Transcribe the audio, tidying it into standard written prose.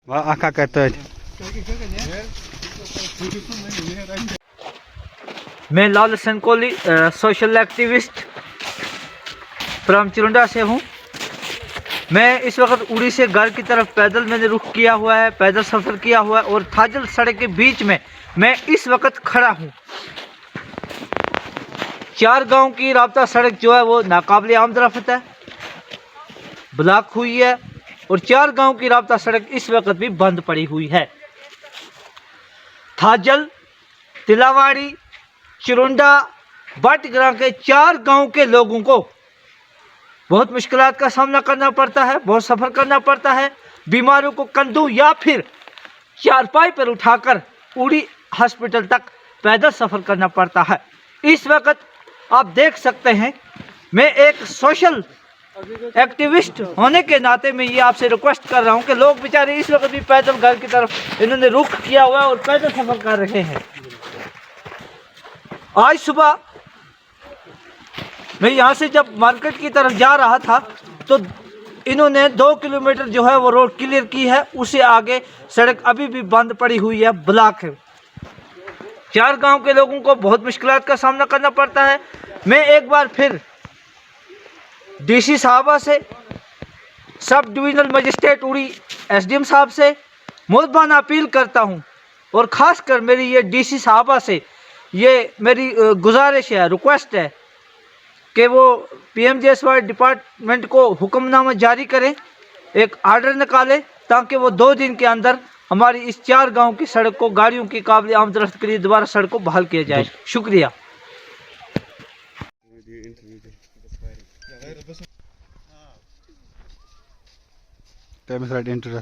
आका कहते हैं। मैं Lal Hasan Kohli social activist from Chirunda से हूँ। मैं इस वक्त उड़ी से घर की तरफ पैदल मैंने रुख किया हुआ है, पैदल सफ़र किया हुआ है और थाजल सड़क के बीच में मैं इस वक्त खड़ा हूँ। 4 गांव की राब्ता सड़क जो है वो नाकाबिल आमदरफ्त है, ब्लॉक हुई है और 4 गांव की राब्ता सड़क इस वक्त भी बंद पड़ी हुई है। थाजल, तिलावाड़ी, चिरुंडा, बटग्रां के 4 गांव के लोगों को बहुत मुश्किलात का सामना करना पड़ता है, बहुत सफ़र करना पड़ता है। बीमारों को कंधों या फिर चारपाई पर उठाकर उड़ी हॉस्पिटल तक पैदल सफ़र करना पड़ता है। इस वक्त आप देख सकते हैं, मैं एक सोशल एक्टिविस्ट होने के नाते मैं ये आपसे रिक्वेस्ट कर रहा हूँ कि लोग बेचारे इस वक्त भी पैदल घर की तरफ इन्होंने रुख किया हुआ है और पैदल सफ़र कर रहे हैं। आज सुबह मैं यहाँ से जब मार्केट की तरफ जा रहा था तो इन्होंने 2 किलोमीटर जो है वो रोड क्लियर की है, उससे आगे सड़क अभी भी बंद पड़ी हुई है, ब्लॉक है। 4 गांव के लोगों को बहुत मुश्किलात का सामना करना पड़ता है। मैं एक बार फिर डीसी साहबा से, सब डिविजनल मजिस्ट्रेट उड़ी एसडीएम साहब से मुल्बाना अपील करता हूं और ख़ासकर मेरी ये डीसी साहबा से ये मेरी गुजारिश है, रिक्वेस्ट है कि वो पीएमजीएसवाई डिपार्टमेंट को हुक्मनामा जारी करें, एक आर्डर निकालें ताकि वो 2 दिन के अंदर हमारी इस 4 गांव की सड़क को गाड़ियों की काबिल आमदरफ्त के लिए दोबारा सड़क को बहाल किया जाए। शुक्रिया। इंटरव्यू